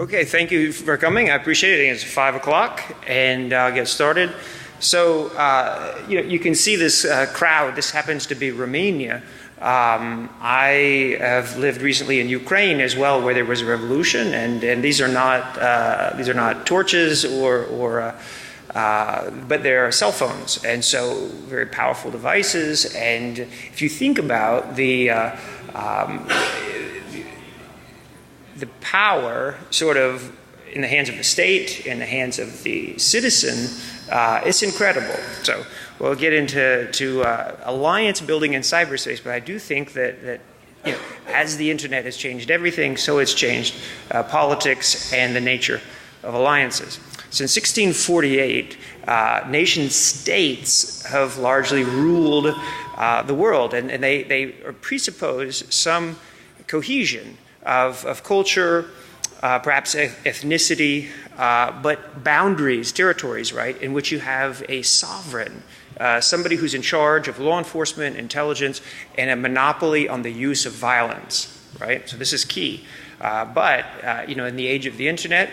Okay, thank you for coming. I appreciate it. It's 5 o'clock, and I'll get started. So, you can see this crowd. This happens to be Romania. I have lived recently in Ukraine as well, where there was a revolution, and these are not torches but they're cell phones, and so very powerful devices. And if you think about the power sort of in the hands of the state, in the hands of the citizen, it's incredible. So we'll get into alliance building in cyberspace, but I do think that as the internet has changed everything, so it's changed politics and the nature of alliances. Since 1648, nation states have largely ruled the world, and they presuppose some cohesion of culture, perhaps ethnicity, but boundaries, territories, right, in which you have a sovereign, somebody who's in charge of law enforcement, intelligence, and a monopoly on the use of violence, right? So this is key. But in the age of the internet,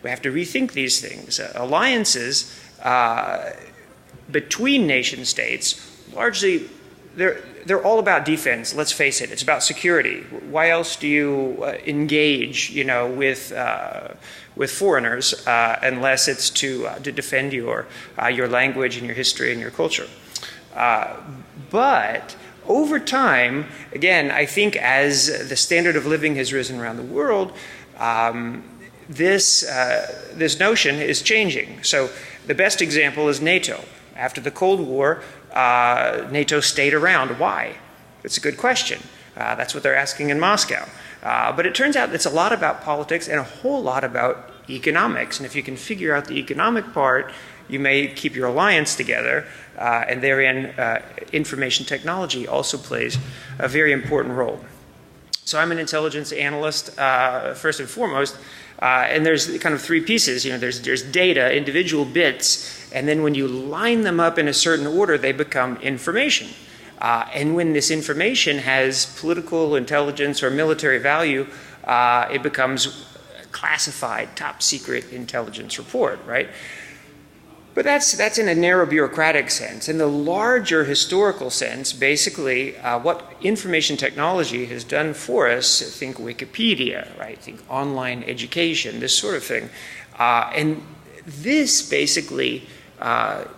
we have to rethink these things. Alliances between nation states, largely, they're all about defense. Let's face it; it's about security. Why else do you engage, with foreigners unless it's to defend your language and your history and your culture? But over time, again, I think as the standard of living has risen around the world, this notion is changing. So the best example is NATO. After the Cold War, NATO stayed around. Why? It's a good question. That's what they're asking in Moscow. But it turns out it's a lot about politics and a whole lot about economics. And if you can figure out the economic part, you may keep your alliance together. And therein, information technology also plays a very important role. So I'm an intelligence analyst, first and foremost. And there's kind of three pieces. There's data, individual bits, and then when you line them up in a certain order, they become information. And when this information has political intelligence or military value, it becomes classified, top secret intelligence report, right? But that's in a narrow bureaucratic sense. In the larger historical sense, basically, what information technology has done for us, think Wikipedia, right? Think online education, this sort of thing. And this basically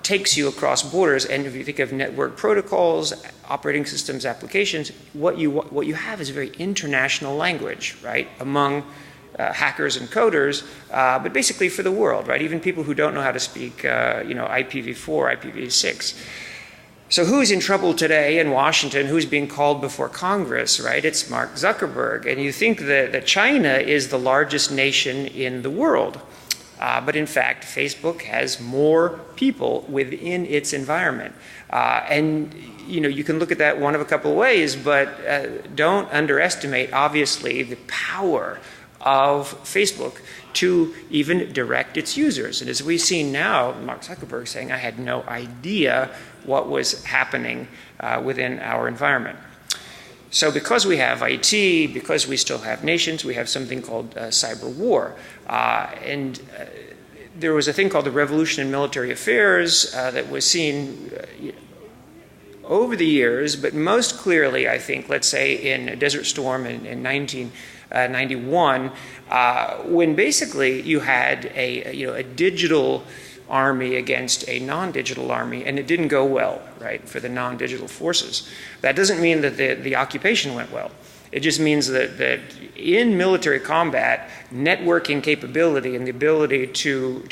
takes you across borders. And if you think of network protocols, operating systems, applications, what you have is a very international language, right? Among hackers and coders, but basically for the world, right? Even people who don't know how to speak, IPv4, IPv6. So who's in trouble today in Washington? Who's being called before Congress, right? It's Mark Zuckerberg. And you think that China is the largest nation in the world. But in fact, Facebook has more people within its environment. And you can look at that one of a couple of ways, but don't underestimate, obviously, the power of Facebook to even direct its users. And as we've seen now, Mark Zuckerberg saying, I had no idea what was happening within our environment. So because we have IT, because we still have nations, we have something called cyber war. There was a thing called the Revolution in Military Affairs that was seen over the years, but most clearly, I think, let's say in Desert Storm in 1991, when basically you had a digital army against a non-digital army, and it didn't go well, right, for the non-digital forces. That doesn't mean that the occupation went well. It just means that in military combat, networking capability and the ability to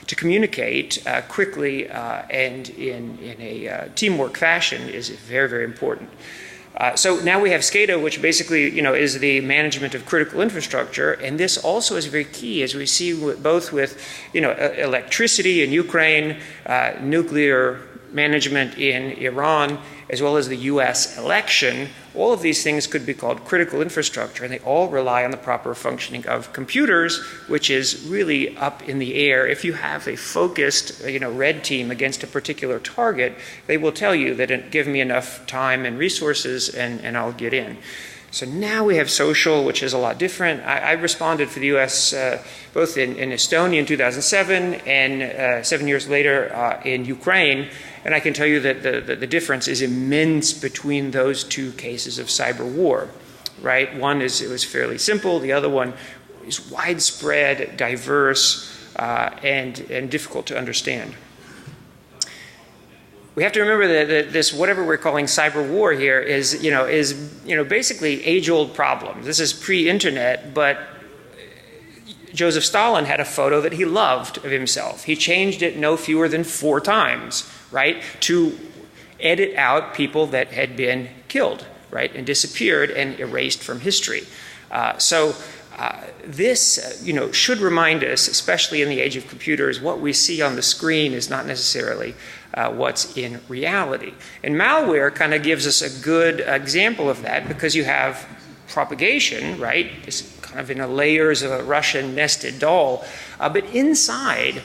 communicate quickly and in a teamwork fashion is very, very important. So now we have SCADA, which basically, is the management of critical infrastructure, and this also is very key, as we see both with, electricity in Ukraine, nuclear management in Iran, as well as the U.S. election. All of these things could be called critical infrastructure, and they all rely on the proper functioning of computers, which is really up in the air. If you have a focused, red team against a particular target, they will tell you that give me enough time and resources, and I'll get in. So now we have social, which is a lot different. I responded for the US both in Estonia in 2007 and 7 years later in Ukraine. And I can tell you that the difference is immense between those two cases of cyber war, right? One is, it was fairly simple. The other one is widespread, diverse, and difficult to understand. We have to remember that this, whatever we're calling cyber war here, is basically age-old problems. This is pre-internet, but Joseph Stalin had a photo that he loved of himself. He changed it no fewer than 4 times, right, to edit out people that had been killed, right, and disappeared and erased from history. This should remind us, especially in the age of computers, what we see on the screen is not necessarily what's in reality. And malware kind of gives us a good example of that, because you have propagation, right? It's kind of in a layers of a Russian nested doll. But inside,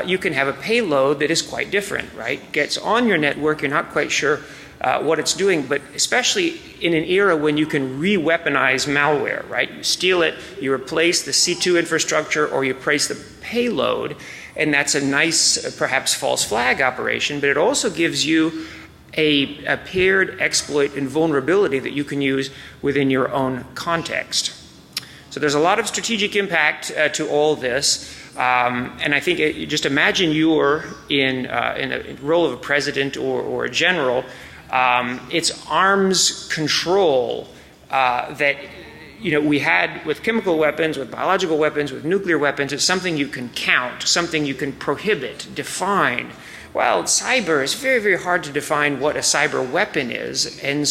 you can have a payload that is quite different, right? Gets on your network, you're not quite sure what it's doing, but especially in an era when you can re-weaponize malware, right? You steal it, you replace the C2 infrastructure, or you replace the payload, and that's a nice, perhaps false flag operation, but it also gives you a paired exploit and vulnerability that you can use within your own context. So there's a lot of strategic impact to all this. And I think just imagine you're in a role of a president or a general. It's arms control that we had with chemical weapons, with biological weapons, with nuclear weapons. It's something you can count, something you can prohibit, define. Well, cyber is very, very hard to define what a cyber weapon is. And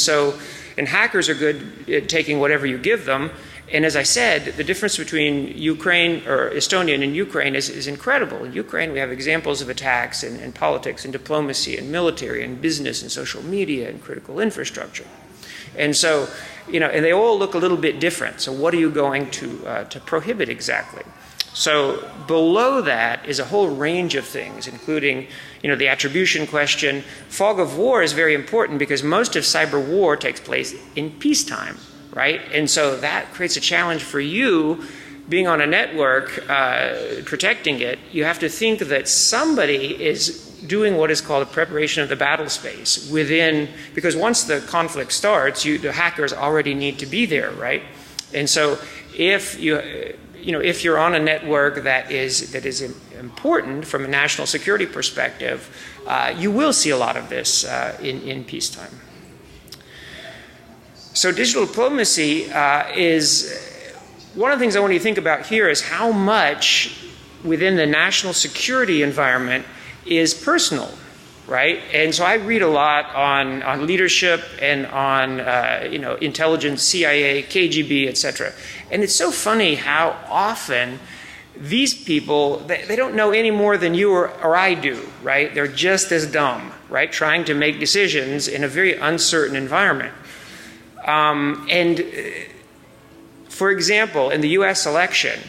hackers are good at taking whatever you give them. And as I said, the difference between Ukraine or Estonia and Ukraine is incredible. In Ukraine, we have examples of attacks in politics and diplomacy and military and business and social media and critical infrastructure. And so, and they all look a little bit different. So what are you going to prohibit exactly? So below that is a whole range of things, including, the attribution question. Fog of war is very important because most of cyber war takes place in peacetime, right? And so that creates a challenge for you being on a network, protecting it. You have to think that somebody is doing what is called a preparation of the battle space within, because once the conflict starts, the hackers already need to be there, right? And so if you're on a network that is important from a national security perspective, you will see a lot of this in peacetime. So digital diplomacy is one of the things I want you to think about here is how much within the national security environment is personal, right? And so I read a lot on leadership and on intelligence, CIA, KGB, etc. And it's so funny how often these people, they don't know any more than you or I do, right? They're just as dumb, right? Trying to make decisions in a very uncertain environment. For example, in the US election,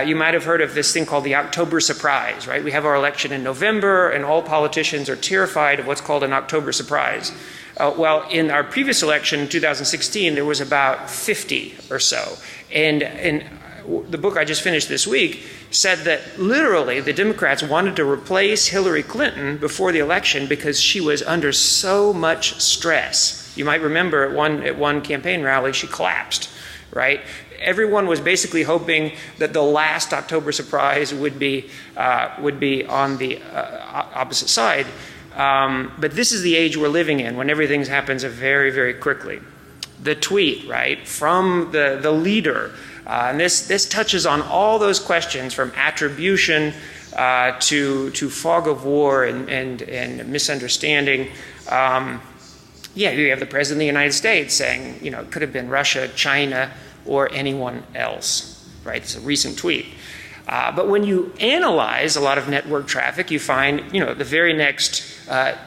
you might have heard of this thing called the October surprise, right? We have our election in November, and all politicians are terrified of what's called an October surprise. Well, in our previous election in 2016, there was about 50 or so. And the book I just finished this week said that literally the Democrats wanted to replace Hillary Clinton before the election because she was under so much stress. You might remember at one campaign rally, she collapsed, right? Everyone was basically hoping that the last October surprise would be on the opposite side. But this is the age we're living in, when everything happens very, very quickly. The tweet, right, from the leader. And this touches on all those questions from attribution to fog of war and misunderstanding. You have the President of the United States saying, it could have been Russia, China, or anyone else, right? It's a recent tweet. But when you analyze a lot of network traffic, you find, the very next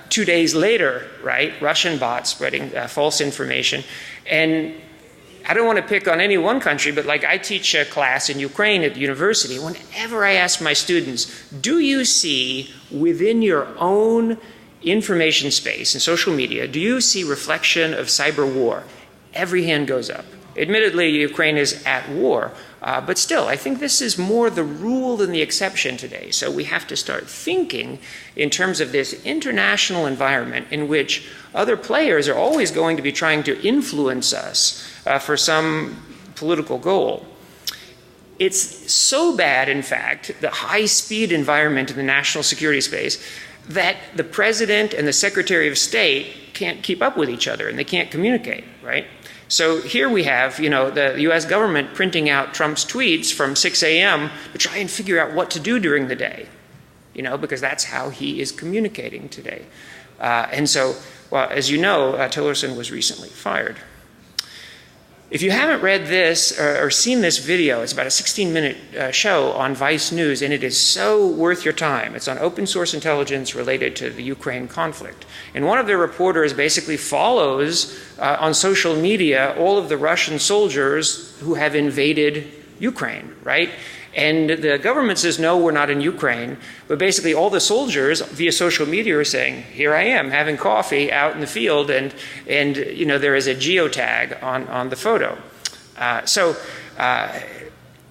2 days later, right, Russian bots spreading false information. And I don't want to pick on any one country, but like I teach a class in Ukraine at the university. Whenever I ask my students, do you see within your own information space and social media, do you see reflection of cyber war? Every hand goes up. Admittedly, Ukraine is at war, but still, I think this is more the rule than the exception today. So we have to start thinking in terms of this international environment in which other players are always going to be trying to influence us for some political goal. It's so bad, in fact, the high-speed environment in the national security space, that the president and the secretary of state can't keep up with each other and they can't communicate, right? So here we have, the US government printing out Trump's tweets from 6 a.m. to try and figure out what to do during the day, because that's how he is communicating today. And so, well, as you know, Tillerson was recently fired. If you haven't read this or seen this video, it's about a 16-minute show on Vice News, and it is so worth your time. It's on open source intelligence related to the Ukraine conflict. And one of the reporters basically follows on social media all of the Russian soldiers who have invaded Ukraine, right? And the government says, no, we're not in Ukraine. But basically all the soldiers via social media are saying, here I am having coffee out in the field, and there is a geotag on the photo.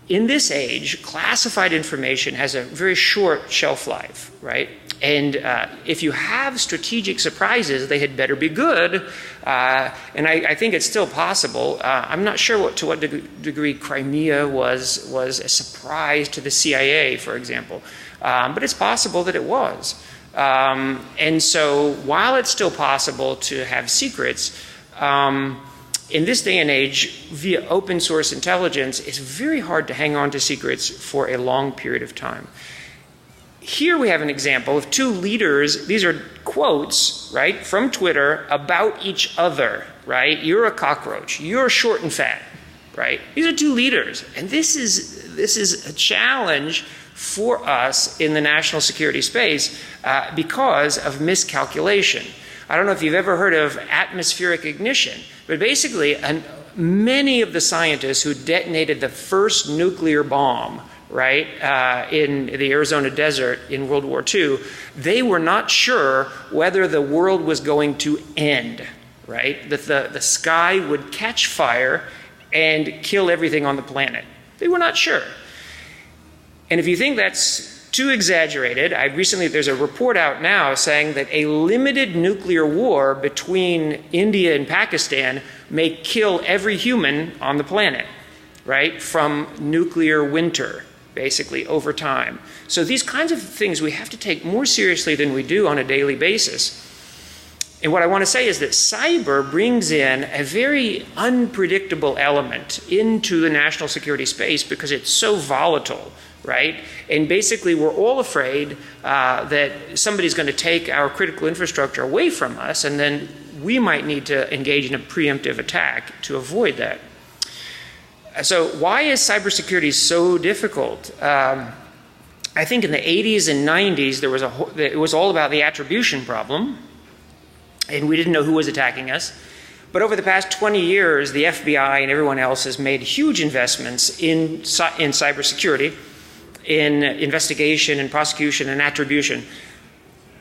In this age, classified information has a very short shelf life, right? And if you have strategic surprises, they had better be good. And I think it's still possible. I'm not sure to what degree Crimea was a surprise to the CIA, for example. But it's possible that it was. And so while it's still possible to have secrets, in this day and age, via open source intelligence, it's very hard to hang on to secrets for a long period of time. Here we have an example of two leaders. These are quotes, right, from Twitter about each other, right? You're a cockroach. You're short and fat, right? These are two leaders. And this is a challenge for us in the national security space because of miscalculation. I don't know if you've ever heard of atmospheric ignition, but basically many of the scientists who detonated the first nuclear bomb, right, in the Arizona desert in World War II, they were not sure whether the world was going to end, right? That the sky would catch fire and kill everything on the planet. They were not sure. And if you think that's too exaggerated, there's a report out now saying that a limited nuclear war between India and Pakistan may kill every human on the planet, right, from nuclear winter, basically, over time. So these kinds of things we have to take more seriously than we do on a daily basis. And what I want to say is that cyber brings in a very unpredictable element into the national security space because it's so volatile, right? And basically we're all afraid that somebody's going to take our critical infrastructure away from us, and then we might need to engage in a preemptive attack to avoid that. So why is cybersecurity so difficult? I think in the 80s and 90s it was all about the attribution problem, and we didn't know who was attacking us. But over the past 20 years, the FBI and everyone else has made huge investments in cybersecurity, in investigation and prosecution and attribution.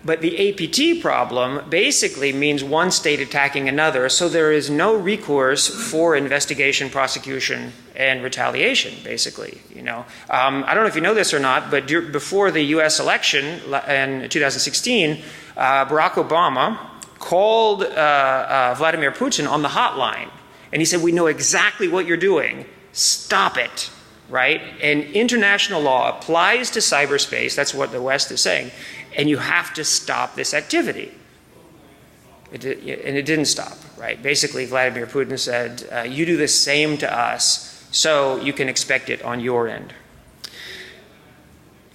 But the APT problem basically means one state attacking another, so there is no recourse for investigation, prosecution, and retaliation, basically. I don't know if you know this or not, but before the US election in 2016, Barack Obama called Vladimir Putin on the hotline, and he said, we know exactly what you're doing. Stop it, right? And international law applies to cyberspace. That's what the West is saying. And you have to stop this activity. And it didn't stop, right? Basically, Vladimir Putin said, you do the same to us, so you can expect it on your end.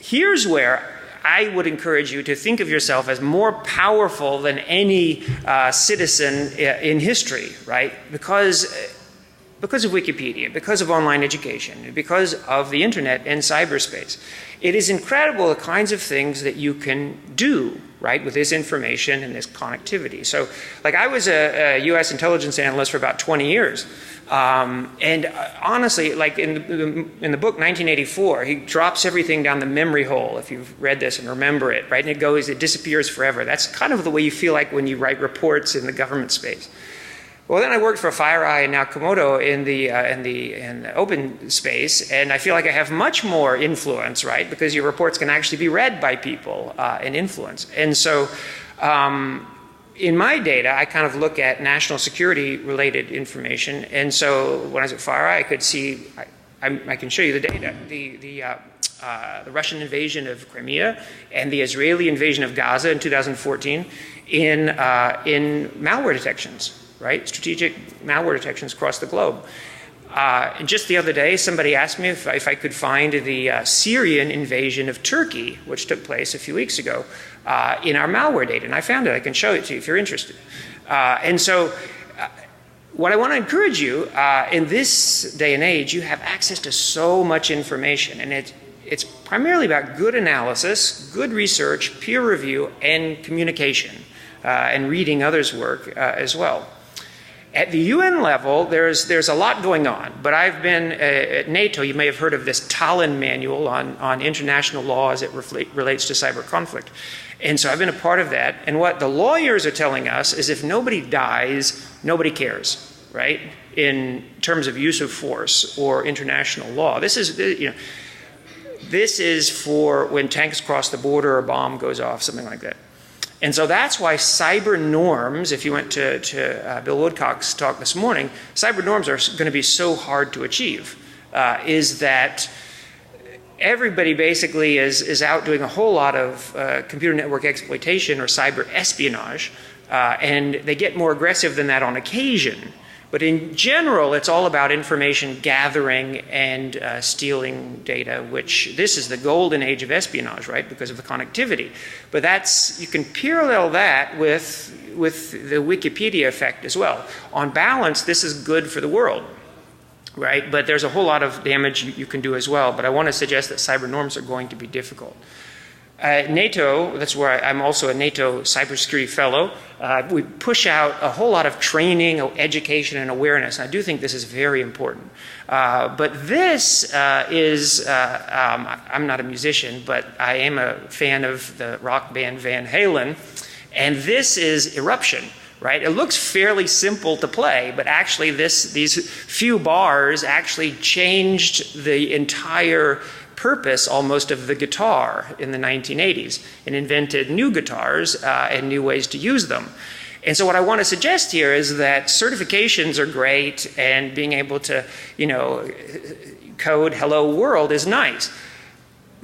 Here's where I would encourage you to think of yourself as more powerful than any citizen in history, right? Because of Wikipedia, because of online education, because of the internet and cyberspace. It is incredible the kinds of things that you can do, right, with this information and this connectivity. So, like, I was a US intelligence analyst for about 20 years. And honestly, like in the book 1984, he drops everything down the memory hole, if you've read this and remember it, right? And it disappears forever. That's kind of the way you feel like when you write reports in the government space. Well, then I worked for FireEye and now Komodo in the open space, and I feel like I have much more influence, right? Because your reports can actually be read by people and influence. And so in my data, I kind of look at national security related information. And so when I was at FireEye, I could see, I can show you the data. The Russian invasion of Crimea and the Israeli invasion of Gaza in 2014 in malware detections. Right? Strategic malware detections across the globe. And just the other day, somebody asked me if I could find the Syrian invasion of Turkey, which took place a few weeks ago, in our malware data. And I found it. I can show it to you if you're interested. And so what I want to encourage you, in this day and age, you have access to so much information. And it's primarily about good analysis, good research, peer review, and communication, and reading others' work as well. At the UN level, there's a lot going on, but I've been at NATO. You may have heard of this Tallinn Manual on international law as it relates to cyber conflict. And so I've been a part of that. And what the lawyers are telling us is if nobody dies, nobody cares, right? In terms of use of force or international law. This is for when tanks cross the border or a bomb goes off, something like that. And so that's why cyber norms, if you went to Bill Woodcock's talk this morning, cyber norms are going to be so hard to achieve, is that everybody basically is out doing a whole lot of computer network exploitation or cyber espionage, and they get more aggressive than that on occasion. But in general, it's all about information gathering and stealing data, which this is the golden age of espionage, right, because of the connectivity. But you can parallel that with the Wikipedia effect as well. On balance, this is good for the world, right? But there's a whole lot of damage you can do as well. But I want to suggest that cyber norms are going to be difficult. NATO, that's where I'm also a NATO cybersecurity fellow. We push out a whole lot of training, education, and awareness. And I do think this is very important. But this I'm not a musician, but I am a fan of the rock band Van Halen. And this is Eruption, right? It looks fairly simple to play, but actually these few bars actually changed the entire purpose almost of the guitar in the 1980s and invented new guitars and new ways to use them. And so what I want to suggest here is that certifications are great and being able to, code hello world is nice.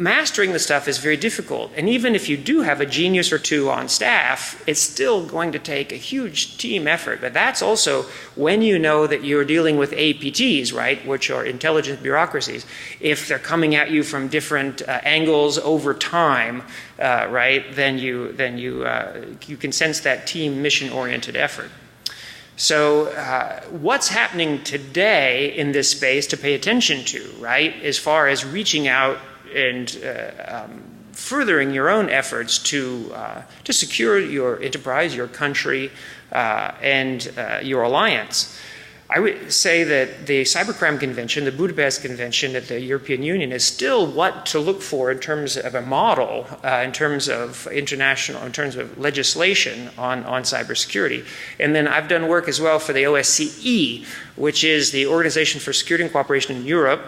Mastering the stuff is very difficult. And even if you do have a genius or two on staff, it's still going to take a huge team effort. But that's also when you know that you're dealing with APTs, right, which are intelligence bureaucracies. If they're coming at you from different angles over time, right, then you can sense that team mission-oriented effort. So what's happening today in this space to pay attention to, right, as far as reaching out and furthering your own efforts to secure your enterprise, your country, and your alliance. I would say that the Cybercrime Convention, the Budapest Convention at the European Union is still what to look for in terms of a model, in terms of legislation on cybersecurity. And then I've done work as well for the OSCE, which is the Organization for Security and Cooperation in Europe,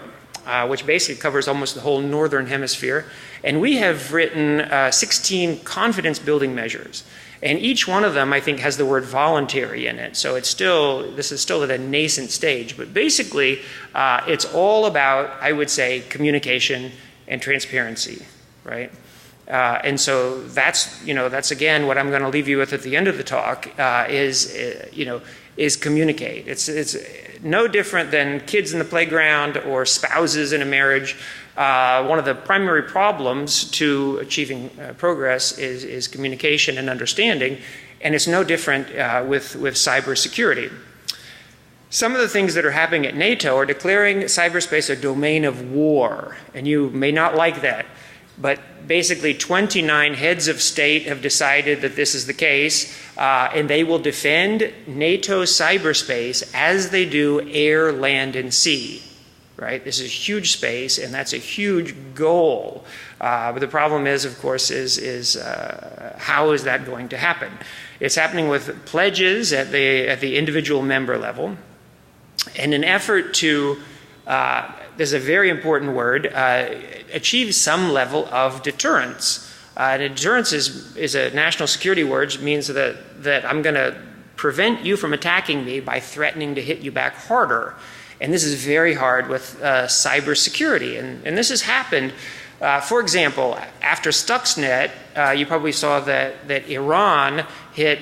which basically covers almost the whole northern hemisphere. And we have written 16 confidence building measures. And each one of them, I think, has the word voluntary in it. So this is still at a nascent stage. But basically, it's all about, I would say, communication and transparency, right? And so that's again what I'm going to leave you with at the end of the talk is communicate. It's no different than kids in the playground or spouses in a marriage. One of the primary problems to achieving progress is communication and understanding, and it's no different with cybersecurity. Some of the things that are happening at NATO are declaring cyberspace a domain of war, and you may not like that. But basically 29 heads of state have decided that this is the case, and they will defend NATO cyberspace as they do air, land, and sea, right? This is a huge space, and that's a huge goal. But the problem is, of course, how is that going to happen? It's happening with pledges at the individual member level, and an effort to, there's a very important word, achieve some level of deterrence. Deterrence is a national security word, which means that I'm going to prevent you from attacking me by threatening to hit you back harder. And this is very hard with cybersecurity. And this has happened, for example, after Stuxnet, you probably saw that Iran hit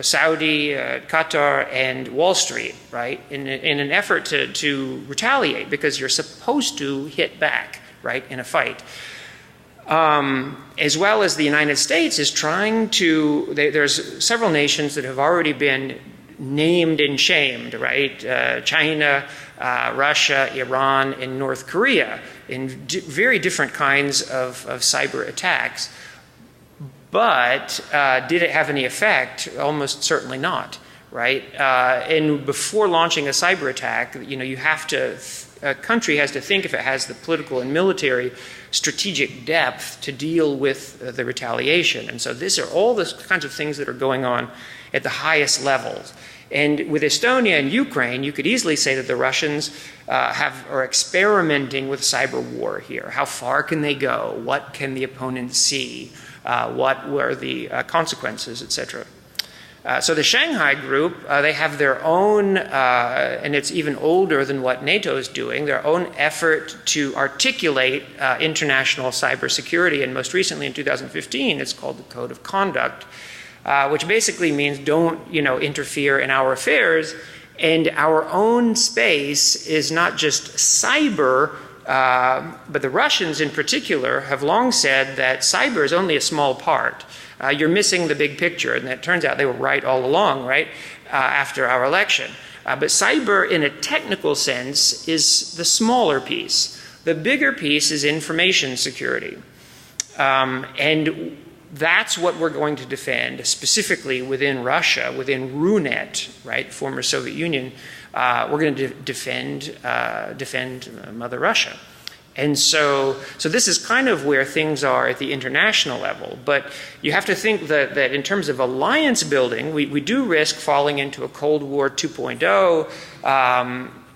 Saudi, Qatar, and Wall Street, right, in an effort to retaliate, because you're supposed to hit back, right, in a fight. As well as the United States is trying to, there's several nations that have already been named and shamed, right? China, Russia, Iran, and North Korea in very different kinds of cyber attacks. But did it have any effect? Almost certainly not, right? And before launching a cyber attack, you have to, a country has to think if it has the political and military strategic depth to deal with the retaliation. And so these are all the kinds of things that are going on at the highest levels. And with Estonia and Ukraine, you could easily say that the Russians are experimenting with cyber war here. How far can they go? What can the opponent see? What were the consequences, etc. So the Shanghai group, they have their own, and it's even older than what NATO is doing, their own effort to articulate international cybersecurity. And most recently in 2015, it's called the Code of Conduct, which basically means don't, interfere in our affairs. And our own space is not just cyber, but the Russians in particular have long said that cyber is only a small part. You're missing the big picture, and it turns out they were right all along, right, after our election. But cyber, in a technical sense, is the smaller piece. The bigger piece is information security. And that's what we're going to defend, specifically within Russia, within RUNET, right, former Soviet Union. We're going to defend Mother Russia. And so this is kind of where things are at the international level. But you have to think that in terms of alliance building, we do risk falling into a Cold War 2.0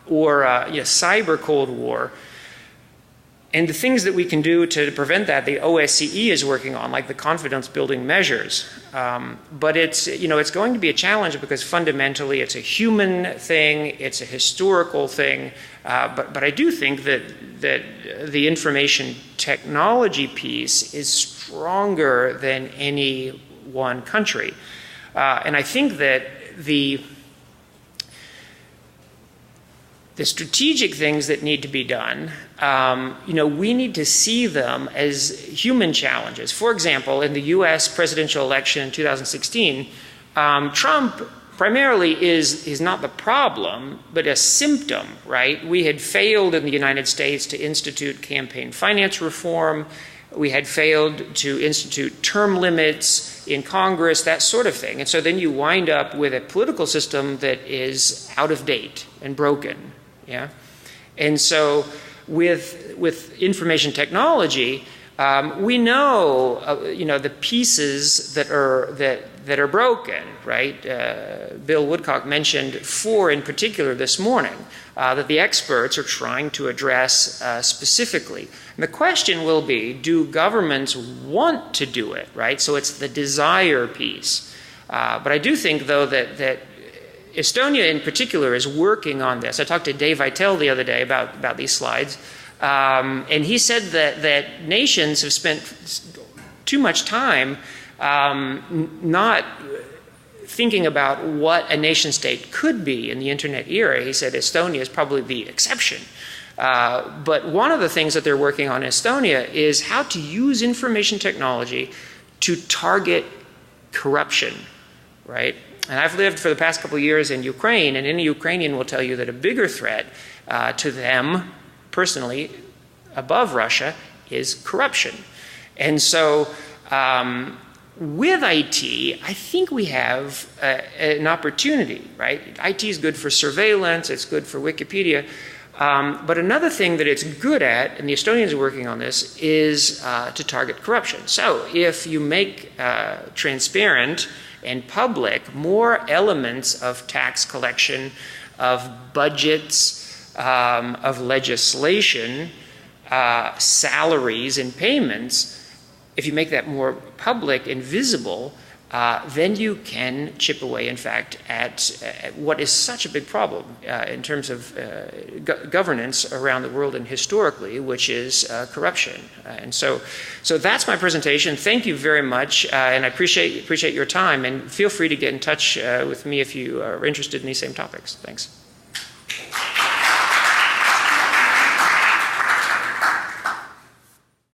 or cyber Cold War. And the things that we can do to prevent that, the OSCE is working on, like the confidence building measures. But it's going to be a challenge because fundamentally it's a human thing, it's a historical thing. But I do think that the information technology piece is stronger than any one country. And I think that the strategic things that need to be done, we need to see them as human challenges. For example, in the US presidential election in 2016, Trump primarily is not the problem, but a symptom, right? We had failed in the United States to institute campaign finance reform. We had failed to institute term limits in Congress, that sort of thing. And so then you wind up with a political system that is out of date and broken. Yeah, and so with information technology, we know the pieces that are broken. Right? Bill Woodcock mentioned 4 in particular this morning that the experts are trying to address specifically. And the question will be: do governments want to do it? Right? So it's the desire piece. But I do think, though, that Estonia in particular is working on this. I talked to Dave Vitale the other day about these slides, and he said that nations have spent too much time not thinking about what a nation state could be in the internet era. He said Estonia is probably the exception. But one of the things that they're working on in Estonia is how to use information technology to target corruption, right? And I've lived for the past couple of years in Ukraine, and any Ukrainian will tell you that a bigger threat to them, personally, above Russia, is corruption. And so with IT, I think we have an opportunity, right? IT is good for surveillance, it's good for Wikipedia, But another thing that it's good at, and the Estonians are working on this, is to target corruption. So if you make transparent and public more elements of tax collection, of budgets, of legislation, salaries and payments, if you make that more public and visible, then you can chip away, in fact, at what is such a big problem in terms of governance around the world and historically, which is corruption. And so that's my presentation. Thank you very much, and I appreciate your time. And feel free to get in touch with me if you are interested in these same topics. Thanks.